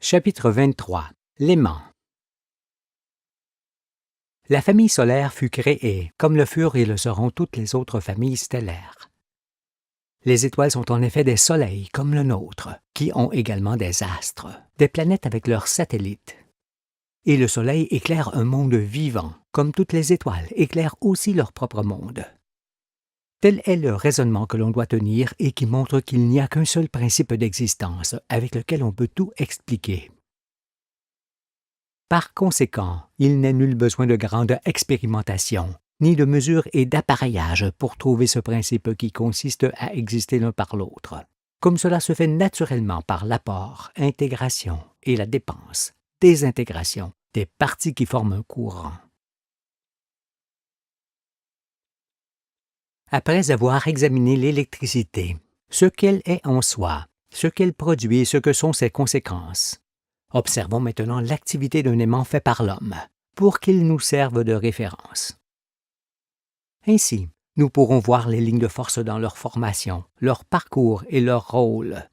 Chapitre 23. L'aimant. La famille solaire fut créée, comme le furent et le seront toutes les autres familles stellaires. Les étoiles sont en effet des soleils, comme le nôtre, qui ont également des astres, des planètes avec leurs satellites. Et le soleil éclaire un monde vivant, comme toutes les étoiles éclairent aussi leur propre monde. Tel est le raisonnement que l'on doit tenir et qui montre qu'il n'y a qu'un seul principe d'existence avec lequel on peut tout expliquer. Par conséquent, il n'est nul besoin de grande expérimentation, ni de mesures et d'appareillage pour trouver ce principe qui consiste à exister l'un par l'autre, comme cela se fait naturellement par l'apport, intégration et la dépense, désintégration des parties qui forment un courant. Après avoir examiné l'électricité, ce qu'elle est en soi, ce qu'elle produit et ce que sont ses conséquences, observons maintenant l'activité d'un aimant fait par l'homme, pour qu'il nous serve de référence. Ainsi, nous pourrons voir les lignes de force dans leur formation, leur parcours et leur rôle.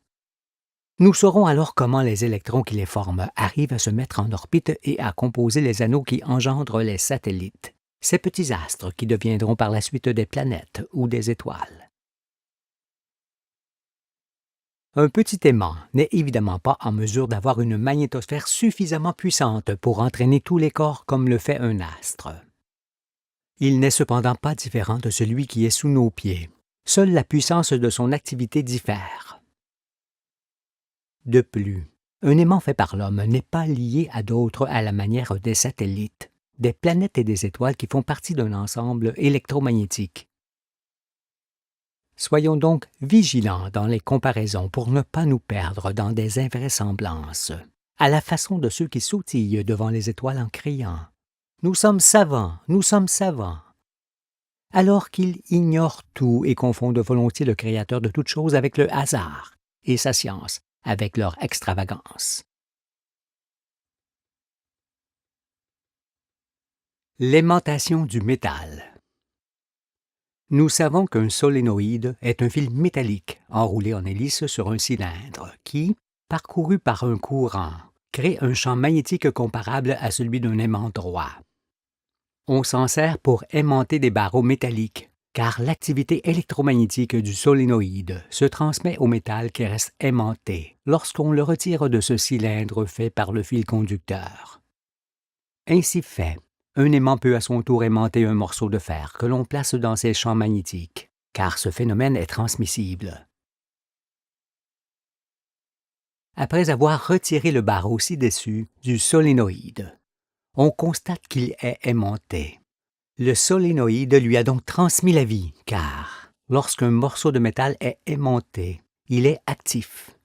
Nous saurons alors comment les électrons qui les forment arrivent à se mettre en orbite et à composer les anneaux qui engendrent les satellites, ces petits astres qui deviendront par la suite des planètes ou des étoiles. Un petit aimant n'est évidemment pas en mesure d'avoir une magnétosphère suffisamment puissante pour entraîner tous les corps comme le fait un astre. Il n'est cependant pas différent de celui qui est sous nos pieds. Seule la puissance de son activité diffère. De plus, un aimant fait par l'homme n'est pas lié à d'autres à la manière des satellites, des planètes et des étoiles qui font partie d'un ensemble électromagnétique. Soyons donc vigilants dans les comparaisons pour ne pas nous perdre dans des invraisemblances, à la façon de ceux qui sautillent devant les étoiles en criant « Nous sommes savants, nous sommes savants », alors qu'ils ignorent tout et confondent volontiers le Créateur de toutes choses avec le hasard et sa science avec leur extravagance. L'aimantation du métal. Nous savons qu'un solénoïde est un fil métallique enroulé en hélice sur un cylindre qui, parcouru par un courant, crée un champ magnétique comparable à celui d'un aimant droit. On s'en sert pour aimanter des barreaux métalliques, car l'activité électromagnétique du solénoïde se transmet au métal qui reste aimanté lorsqu'on le retire de ce cylindre fait par le fil conducteur. Ainsi fait, un aimant peut à son tour aimanter un morceau de fer que l'on place dans ses champs magnétiques, car ce phénomène est transmissible. Après avoir retiré le barreau ci-dessus du solénoïde, on constate qu'il est aimanté. Le solénoïde lui a donc transmis la vie, car lorsqu'un morceau de métal est aimanté, il est actif.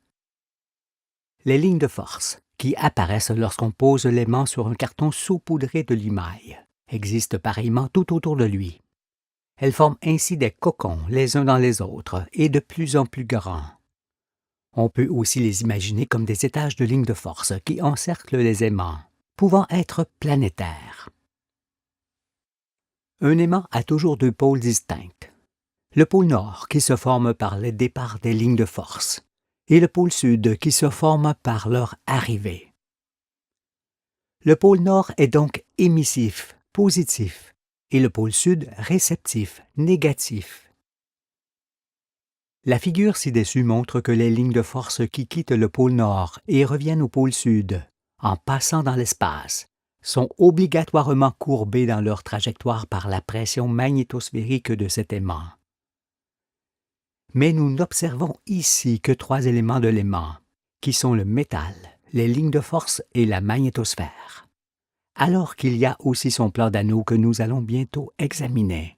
Les lignes de force, qui apparaissent lorsqu'on pose l'aimant sur un carton saupoudré de limaille, existent pareillement tout autour de lui. Elles forment ainsi des cocons les uns dans les autres et de plus en plus grands. On peut aussi les imaginer comme des étages de lignes de force qui encerclent les aimants, pouvant être planétaires. Un aimant a toujours deux pôles distincts. Le pôle nord qui se forme par le départ des lignes de force et le pôle sud qui se forme par leur arrivée. Le pôle nord est donc émissif, positif, et le pôle sud réceptif, négatif. La figure ci-dessus montre que les lignes de force qui quittent le pôle nord et reviennent au pôle sud, en passant dans l'espace, sont obligatoirement courbées dans leur trajectoire par la pression magnétosphérique de cet aimant. Mais nous n'observons ici que trois éléments de l'aimant, qui sont le métal, les lignes de force et la magnétosphère, alors qu'il y a aussi son plan d'anneau que nous allons bientôt examiner.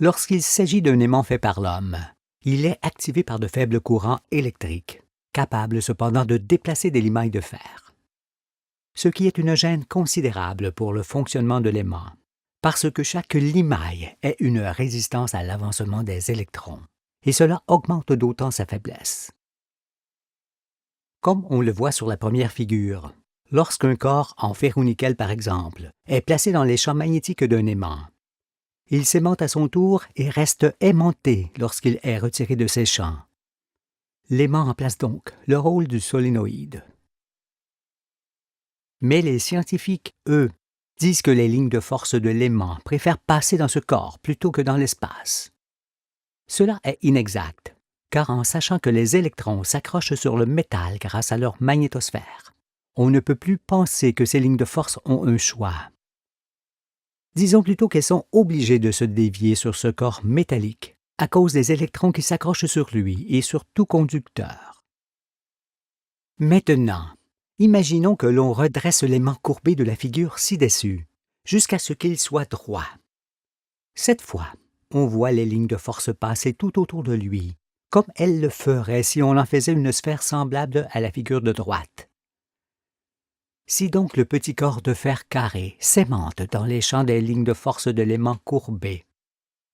Lorsqu'il s'agit d'un aimant fait par l'homme, il est activé par de faibles courants électriques, capables cependant de déplacer des limailles de fer, ce qui est une gêne considérable pour le fonctionnement de l'aimant, parce que chaque limaille est une résistance à l'avancement des électrons, et cela augmente d'autant sa faiblesse. Comme on le voit sur la première figure, lorsqu'un corps en ferro-nickel par exemple est placé dans les champs magnétiques d'un aimant, il s'aimante à son tour et reste aimanté lorsqu'il est retiré de ses champs, L'aimant remplace donc le rôle du solénoïde. Mais les scientifiques, eux, disent que les lignes de force de l'aimant préfèrent passer dans ce corps plutôt que dans l'espace. Cela est inexact, car en sachant que les électrons s'accrochent sur le métal grâce à leur magnétosphère, on ne peut plus penser que ces lignes de force ont un choix. Disons plutôt qu'elles sont obligées de se dévier sur ce corps métallique à cause des électrons qui s'accrochent sur lui et sur tout conducteur. Maintenant, imaginons que l'on redresse l'aimant courbé de la figure ci-dessus, jusqu'à ce qu'il soit droit. Cette fois, on voit les lignes de force passer tout autour de lui, comme elles le feraient si on en faisait une sphère semblable à la figure de droite. Si donc le petit corps de fer carré s'aimante dans les champs des lignes de force de l'aimant courbé,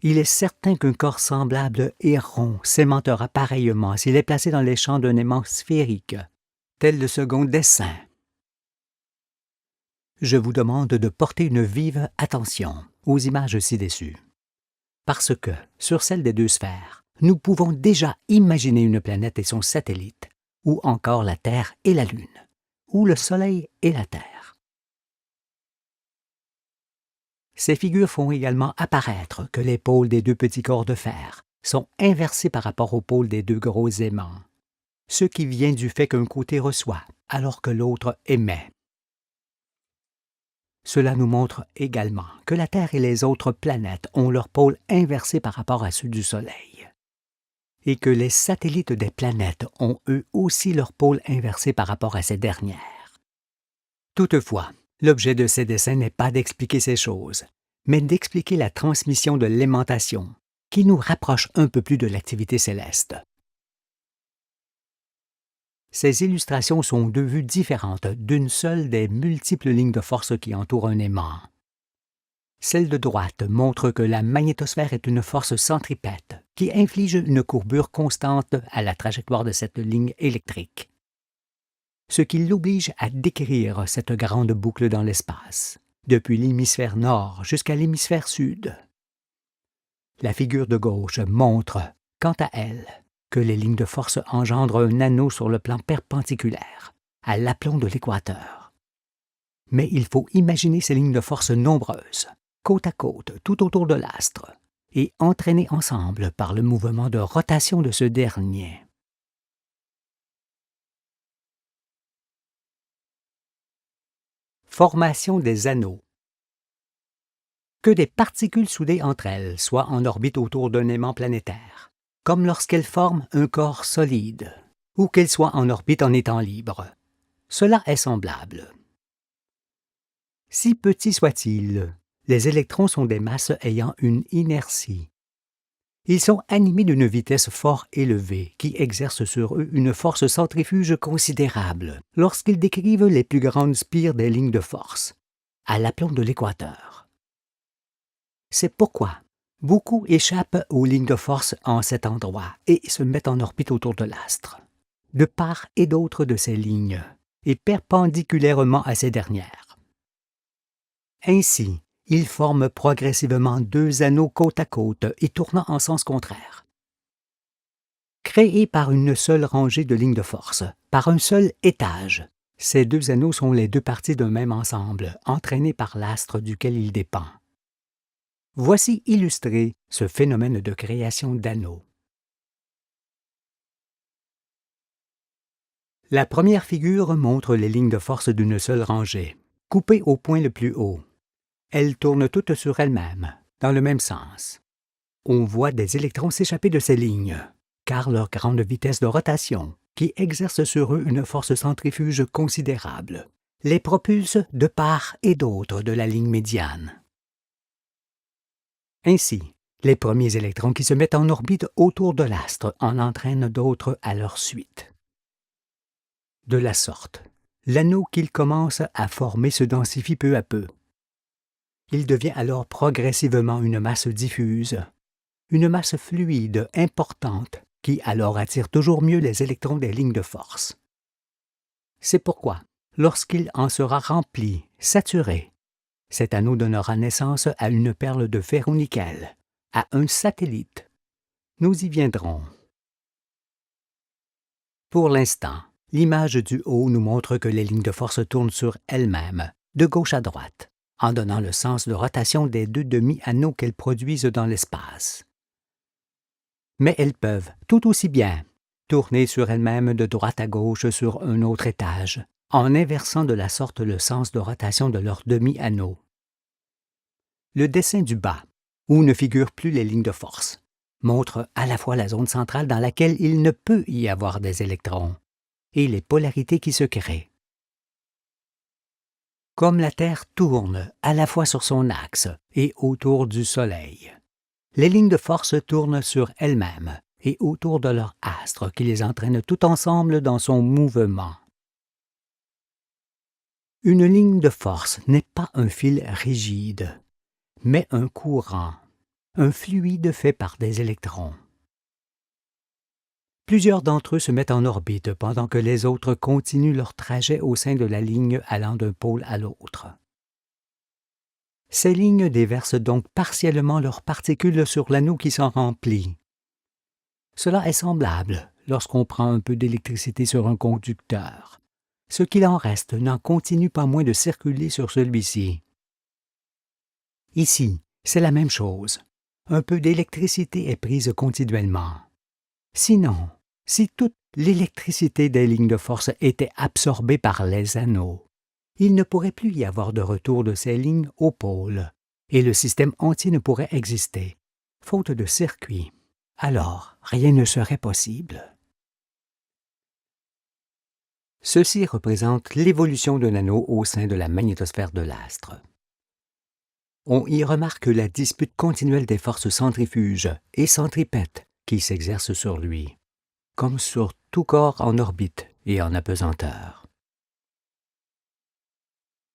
il est certain qu'un corps semblable et rond s'aimantera pareillement s'il est placé dans les champs d'un aimant sphérique, tel le second dessin. Je vous demande de porter une vive attention aux images ci-dessus, parce que, sur celle des deux sphères, nous pouvons déjà imaginer une planète et son satellite, ou encore la Terre et la Lune, ou le Soleil et la Terre. Ces figures font également apparaître que les pôles des deux petits corps de fer sont inversés par rapport aux pôles des deux gros aimants, ce qui vient du fait qu'un côté reçoit alors que l'autre émet. Cela nous montre également que la Terre et les autres planètes ont leurs pôles inversés par rapport à ceux du Soleil, et que les satellites des planètes ont eux aussi leurs pôles inversés par rapport à ces dernières. Toutefois, l'objet de ces dessins n'est pas d'expliquer ces choses, mais d'expliquer la transmission de l'aimantation, qui nous rapproche un peu plus de l'activité céleste. Ces illustrations sont deux vues différentes d'une seule des multiples lignes de force qui entourent un aimant. Celle de droite montre que la magnétosphère est une force centripète qui inflige une courbure constante à la trajectoire de cette ligne électrique, ce qui l'oblige à décrire cette grande boucle dans l'espace, depuis l'hémisphère nord jusqu'à l'hémisphère sud. La figure de gauche montre, quant à elle, que les lignes de force engendrent un anneau sur le plan perpendiculaire, à l'aplomb de l'équateur. Mais il faut imaginer ces lignes de force nombreuses, côte à côte, tout autour de l'astre, et entraînées ensemble par le mouvement de rotation de ce dernier. Formation des anneaux. Que des particules soudées entre elles soient en orbite autour d'un aimant planétaire, comme lorsqu'elles forment un corps solide, ou qu'elles soient en orbite en étant libres. Cela est semblable. Si petits soient-ils, les électrons sont des masses ayant une inertie. Ils sont animés d'une vitesse fort élevée qui exerce sur eux une force centrifuge considérable lorsqu'ils décrivent les plus grandes spires des lignes de force, à l'aplomb de l'équateur. C'est pourquoi beaucoup échappent aux lignes de force en cet endroit et se mettent en orbite autour de l'astre, de part et d'autre de ces lignes, et perpendiculairement à ces dernières. Ainsi, ils forment progressivement deux anneaux côte à côte et tournant en sens contraire. Créés par une seule rangée de lignes de force, par un seul étage, ces deux anneaux sont les deux parties d'un même ensemble, entraînés par l'astre duquel il dépend. Voici illustré ce phénomène de création d'anneaux. La première figure montre les lignes de force d'une seule rangée, coupées au point le plus haut. Elles tournent toutes sur elles-mêmes, dans le même sens. On voit des électrons s'échapper de ces lignes, car leur grande vitesse de rotation, qui exerce sur eux une force centrifuge considérable, les propulse de part et d'autre de la ligne médiane. Ainsi, les premiers électrons qui se mettent en orbite autour de l'astre en entraînent d'autres à leur suite. De la sorte, l'anneau qu'ils commencent à former se densifie peu à peu. Il devient alors progressivement une masse diffuse, une masse fluide importante qui alors attire toujours mieux les électrons des lignes de force. C'est pourquoi, lorsqu'il en sera rempli, saturé, cet anneau donnera naissance à une perle de ferro-nickel, à un satellite. Nous y viendrons. Pour l'instant, l'image du haut nous montre que les lignes de force tournent sur elles-mêmes, de gauche à droite, en donnant le sens de rotation des deux demi-anneaux qu'elles produisent dans l'espace. Mais elles peuvent, tout aussi bien, tourner sur elles-mêmes de droite à gauche sur un autre étage, en inversant de la sorte le sens de rotation de leurs demi-anneaux. Le dessin du bas, où ne figurent plus les lignes de force, montre à la fois la zone centrale dans laquelle il ne peut y avoir des électrons et les polarités qui se créent. Comme la Terre tourne à la fois sur son axe et autour du Soleil, les lignes de force tournent sur elles-mêmes et autour de leur astre qui les entraîne tout ensemble dans son mouvement. Une ligne de force n'est pas un fil rigide, mais un courant, un fluide fait par des électrons. Plusieurs d'entre eux se mettent en orbite pendant que les autres continuent leur trajet au sein de la ligne allant d'un pôle à l'autre. Ces lignes déversent donc partiellement leurs particules sur l'anneau qui s'en remplit. Cela est semblable lorsqu'on prend un peu d'électricité sur un conducteur. Ce qu'il en reste n'en continue pas moins de circuler sur celui-ci. Ici, c'est la même chose. Un peu d'électricité est prise continuellement. Sinon, si toute l'électricité des lignes de force était absorbée par les anneaux, il ne pourrait plus y avoir de retour de ces lignes au pôle, et le système entier ne pourrait exister, faute de circuit. Alors, rien ne serait possible. Ceci représente l'évolution d'un anneau au sein de la magnétosphère de l'astre. On y remarque la dispute continuelle des forces centrifuges et centripètes qui s'exercent sur lui, comme sur tout corps en orbite et en apesanteur.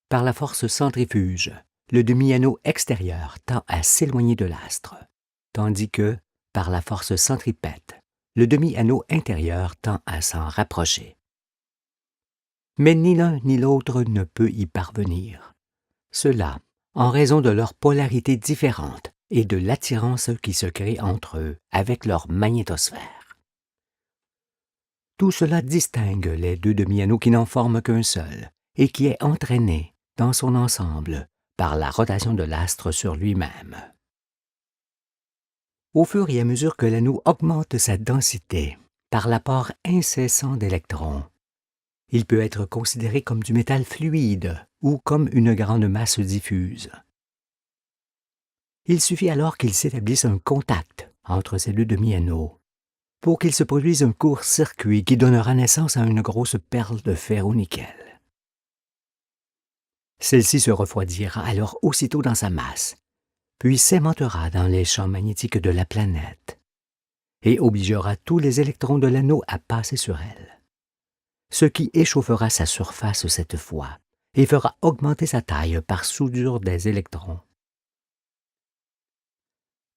Par la force centrifuge, le demi-anneau extérieur tend à s'éloigner de l'astre, tandis que, par la force centripète, le demi-anneau intérieur tend à s'en rapprocher. Mais ni l'un ni l'autre ne peut y parvenir. Cela, en raison de leurs polarités différentes et de l'attirance qui se crée entre eux avec leur magnétosphère. Tout cela distingue les deux demi-anneaux qui n'en forment qu'un seul et qui est entraîné, dans son ensemble, par la rotation de l'astre sur lui-même. Au fur et à mesure que l'anneau augmente sa densité par l'apport incessant d'électrons, il peut être considéré comme du métal fluide ou comme une grande masse diffuse. Il suffit alors qu'il s'établisse un contact entre ces deux demi-anneaux pour qu'il se produise un court-circuit qui donnera naissance à une grosse perle de ferro-nickel. Celle-ci se refroidira alors aussitôt dans sa masse, puis s'aimantera dans les champs magnétiques de la planète et obligera tous les électrons de l'anneau à passer sur elle, ce qui échauffera sa surface cette fois et fera augmenter sa taille par soudure des électrons.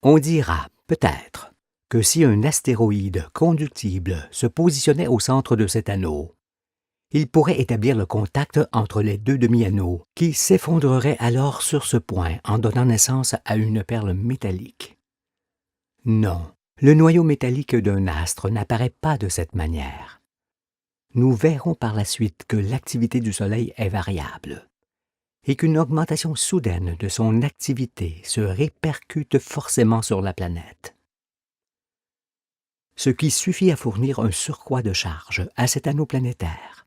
On dira, peut-être, que si un astéroïde conductible se positionnait au centre de cet anneau, il pourrait établir le contact entre les deux demi-anneaux, qui s'effondreraient alors sur ce point en donnant naissance à une perle métallique. Non, le noyau métallique d'un astre n'apparaît pas de cette manière. Nous verrons par la suite que l'activité du Soleil est variable et qu'une augmentation soudaine de son activité se répercute forcément sur la planète. Ce qui suffit à fournir un surcroît de charge à cet anneau planétaire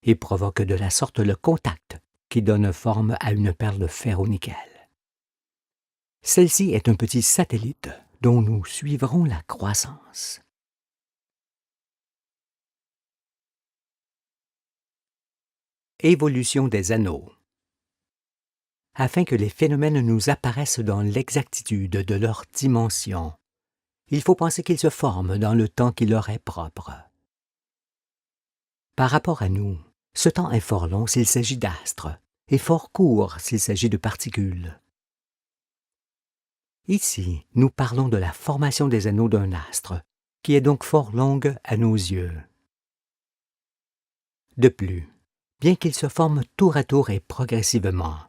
et provoque de la sorte le contact qui donne forme à une perle de ferro-nickel. Celle-ci est un petit satellite dont nous suivrons la croissance. Évolution des anneaux. Afin que les phénomènes nous apparaissent dans l'exactitude de leur dimension, il faut penser qu'ils se forment dans le temps qui leur est propre. Par rapport à nous, ce temps est fort long s'il s'agit d'astres et fort court s'il s'agit de particules. Ici, nous parlons de la formation des anneaux d'un astre, qui est donc fort longue à nos yeux. De plus, bien qu'ils se forment tour à tour et progressivement,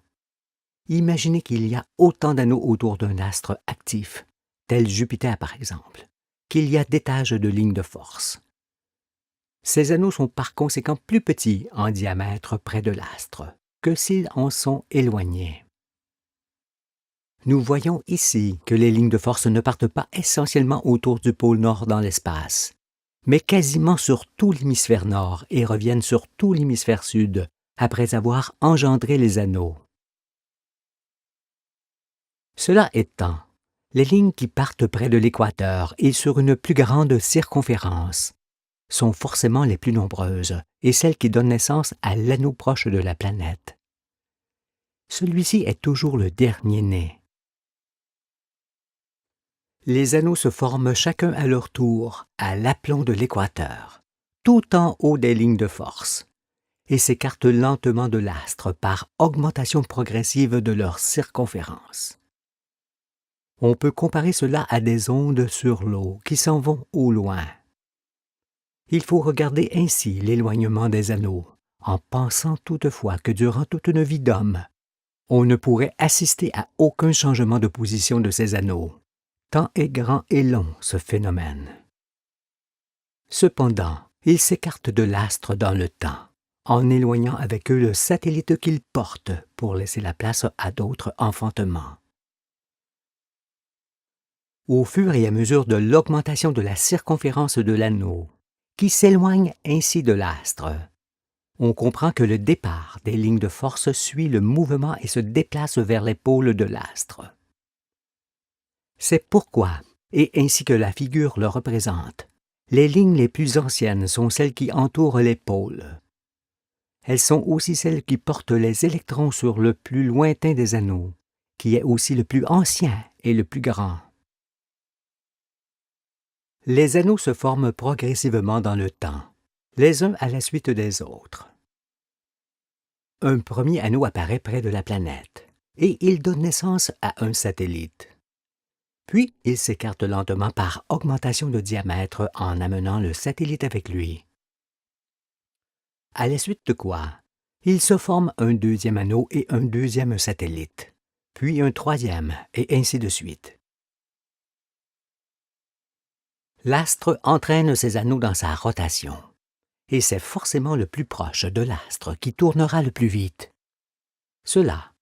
imaginez qu'il y a autant d'anneaux autour d'un astre actif, tel Jupiter par exemple, qu'il y a d'étages de lignes de force. Ces anneaux sont par conséquent plus petits en diamètre près de l'astre que s'ils en sont éloignés. Nous voyons ici que les lignes de force ne partent pas essentiellement autour du pôle nord dans l'espace, mais quasiment sur tout l'hémisphère nord et reviennent sur tout l'hémisphère sud après avoir engendré les anneaux. Cela étant, les lignes qui partent près de l'équateur et sur une plus grande circonférence sont forcément les plus nombreuses et celles qui donnent naissance à l'anneau proche de la planète. Celui-ci est toujours le dernier né. Les anneaux se forment chacun à leur tour à l'aplomb de l'équateur, tout en haut des lignes de force, et s'écartent lentement de l'astre par augmentation progressive de leur circonférence. On peut comparer cela à des ondes sur l'eau qui s'en vont au loin. Il faut regarder ainsi l'éloignement des anneaux, en pensant toutefois que durant toute une vie d'homme, on ne pourrait assister à aucun changement de position de ces anneaux. Tant est grand et long ce phénomène. Cependant, ils s'écartent de l'astre dans le temps, en éloignant avec eux le satellite qu'ils portent pour laisser la place à d'autres enfantements. Au fur et à mesure de l'augmentation de la circonférence de l'anneau, qui s'éloigne ainsi de l'astre, on comprend que le départ des lignes de force suit le mouvement et se déplace vers les pôles de l'astre. C'est pourquoi, et ainsi que la figure le représente, les lignes les plus anciennes sont celles qui entourent les pôles. Elles sont aussi celles qui portent les électrons sur le plus lointain des anneaux, qui est aussi le plus ancien et le plus grand. Les anneaux se forment progressivement dans le temps, les uns à la suite des autres. Un premier anneau apparaît près de la planète, et il donne naissance à un satellite. Puis, il s'écarte lentement par augmentation de diamètre en amenant le satellite avec lui. À la suite de quoi, il se forme un deuxième anneau et un deuxième satellite, puis un troisième, et ainsi de suite. L'astre entraîne ses anneaux dans sa rotation, et c'est forcément le plus proche de l'astre qui tournera le plus vite. Cela,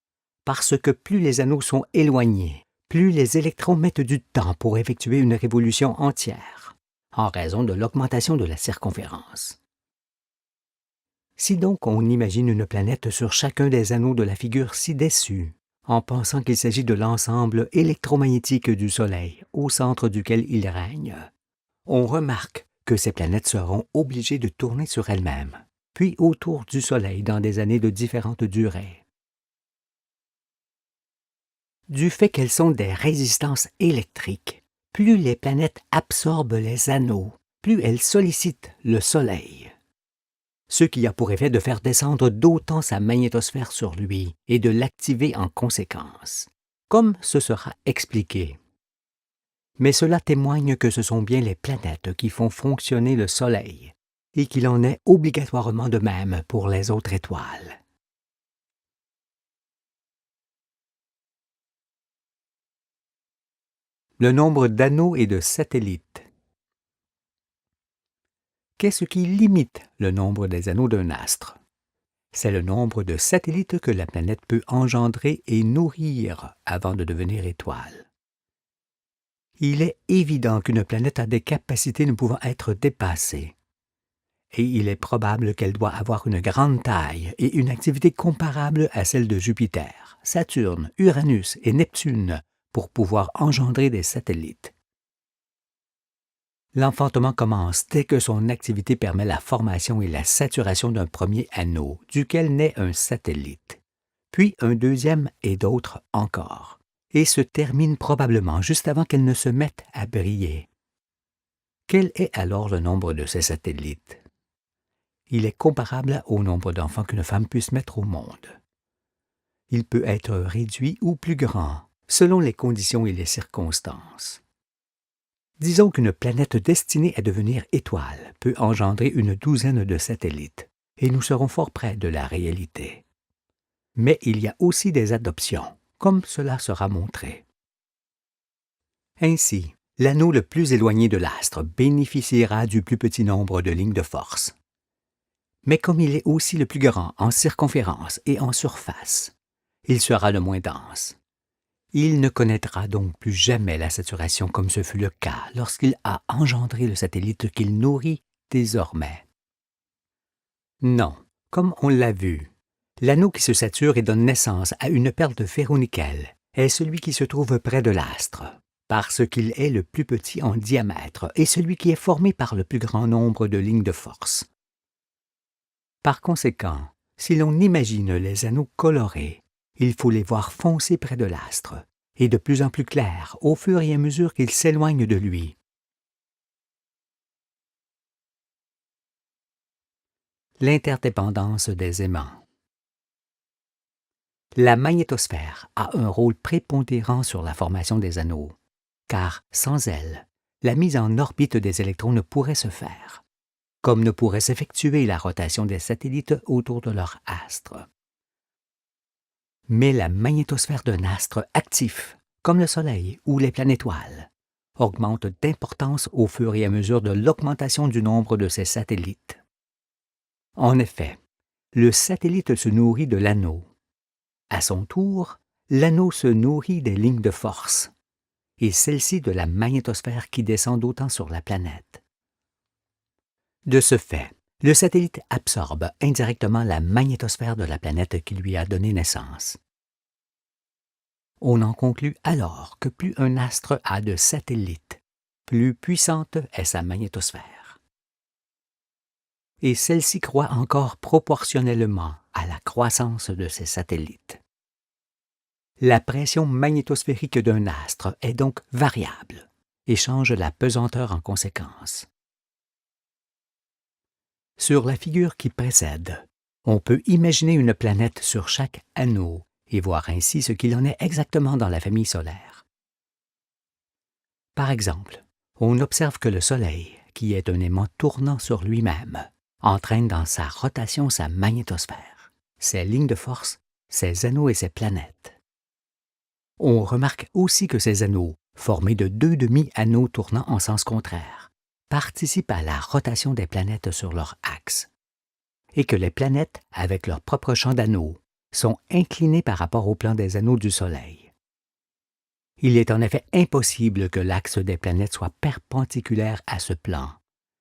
parce que plus les anneaux sont éloignés, plus les électrons mettent du temps pour effectuer une révolution entière, en raison de l'augmentation de la circonférence. Si donc on imagine une planète sur chacun des anneaux de la figure ci-dessus, en pensant qu'il s'agit de l'ensemble électromagnétique du Soleil au centre duquel il règne, on remarque que ces planètes seront obligées de tourner sur elles-mêmes, puis autour du Soleil dans des années de différentes durées. Du fait qu'elles sont des résistances électriques, plus les planètes absorbent les anneaux, plus elles sollicitent le Soleil. Ce qui a pour effet de faire descendre d'autant sa magnétosphère sur lui et de l'activer en conséquence, comme ce sera expliqué. Mais cela témoigne que ce sont bien les planètes qui font fonctionner le Soleil, et qu'il en est obligatoirement de même pour les autres étoiles. Le nombre d'anneaux et de satellites. Qu'est-ce qui limite le nombre des anneaux d'un astre? C'est le nombre de satellites que la planète peut engendrer et nourrir avant de devenir étoile. Il est évident qu'une planète a des capacités ne pouvant être dépassées, et il est probable qu'elle doit avoir une grande taille et une activité comparable à celle de Jupiter, Saturne, Uranus et Neptune, pour pouvoir engendrer des satellites. L'enfantement commence dès que son activité permet la formation et la saturation d'un premier anneau, duquel naît un satellite, puis un deuxième et d'autres encore, et se termine probablement juste avant qu'elle ne se mette à briller. Quel est alors le nombre de ces satellites? Il est comparable au nombre d'enfants qu'une femme puisse mettre au monde. Il peut être réduit ou plus grand, selon les conditions et les circonstances. Disons qu'une planète destinée à devenir étoile peut engendrer une douzaine de satellites, et nous serons fort près de la réalité. Mais il y a aussi des adoptions, comme cela sera montré. Ainsi, L'anneau le plus éloigné de l'astre bénéficiera du plus petit nombre de lignes de force. Mais comme il est aussi le plus grand en circonférence et en surface, il sera le moins dense. Il ne connaîtra donc plus jamais la saturation comme ce fut le cas lorsqu'il a engendré le satellite qu'il nourrit désormais. Non, comme on l'a vu, l'anneau qui se sature et donne naissance à une perle de ferro-nickel est celui qui se trouve près de l'astre, parce qu'il est le plus petit en diamètre et celui qui est formé par le plus grand nombre de lignes de force. Par conséquent, si l'on imagine les anneaux colorés, il faut les voir foncer près de l'astre, et de plus en plus clairs au fur et à mesure qu'ils s'éloignent de lui. L'interdépendance des aimants. La magnétosphère a un rôle prépondérant sur la formation des anneaux, car sans elle, la mise en orbite des électrons ne pourrait se faire, comme ne pourrait s'effectuer la rotation des satellites autour de leur astre. Mais la magnétosphère d'un astre actif, comme le Soleil ou les planétoiles, augmente d'importance au fur et à mesure de l'augmentation du nombre de ses satellites. En effet, le satellite se nourrit de l'anneau. À son tour, l'anneau se nourrit des lignes de force, et celle-ci de la magnétosphère qui descend d'autant sur la planète. De ce fait, le satellite absorbe indirectement la magnétosphère de la planète qui lui a donné naissance. On en conclut alors que plus un astre a de satellites, plus puissante est sa magnétosphère. Et celle-ci croît encore proportionnellement à la croissance de ses satellites. La pression magnétosphérique d'un astre est donc variable et change la pesanteur en conséquence. Sur la figure qui précède, on peut imaginer une planète sur chaque anneau et voir ainsi ce qu'il en est exactement dans la famille solaire. Par exemple, on observe que le Soleil, qui est un aimant tournant sur lui-même, entraîne dans sa rotation sa magnétosphère, ses lignes de force, ses anneaux et ses planètes. On remarque aussi que ces anneaux, formés de 2 demi-anneaux tournant en sens contraire, participent à la rotation des planètes sur leur axe, et que les planètes, avec leur propre champ d'anneaux, sont inclinées par rapport au plan des anneaux du Soleil. Il est en effet impossible que l'axe des planètes soit perpendiculaire à ce plan,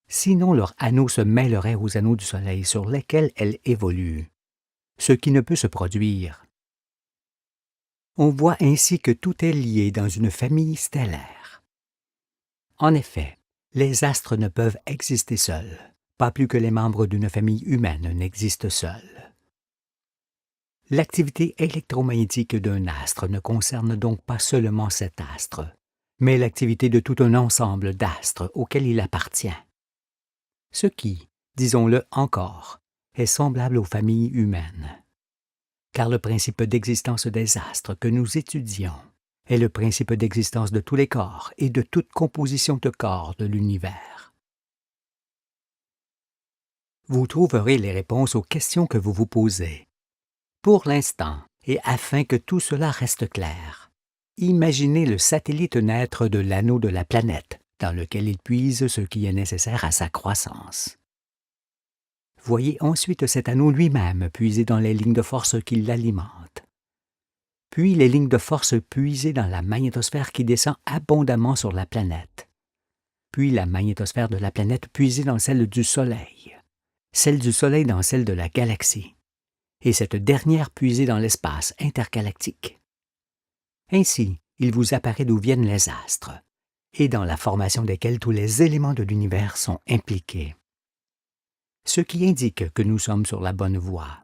sinon leurs anneaux se mêleraient aux anneaux du Soleil sur lesquels elles évoluent, ce qui ne peut se produire. On voit ainsi que tout est lié dans une famille stellaire. En effet, les astres ne peuvent exister seuls, pas plus que les membres d'une famille humaine n'existent seuls. L'activité électromagnétique d'un astre ne concerne donc pas seulement cet astre, mais l'activité de tout un ensemble d'astres auxquels il appartient. Ce qui, disons-le encore, est semblable aux familles humaines. Car le principe d'existence des astres que nous étudions est le principe d'existence de tous les corps et de toute composition de corps de l'univers. Vous trouverez les réponses aux questions que vous vous posez. Pour l'instant, et afin que tout cela reste clair, imaginez le satellite naître de l'anneau de la planète, dans lequel il puise ce qui est nécessaire à sa croissance. Voyez ensuite cet anneau lui-même puiser dans les lignes de force qui l'alimentent. Puis les lignes de force puisées dans la magnétosphère qui descend abondamment sur la planète. Puis la magnétosphère de la planète puisée dans celle du Soleil. Celle du Soleil dans celle de la galaxie. Et cette dernière puisée dans l'espace intergalactique. Ainsi, il vous apparaît d'où viennent les astres, et dans la formation desquels tous les éléments de l'univers sont impliqués. Ce qui indique que nous sommes sur la bonne voie.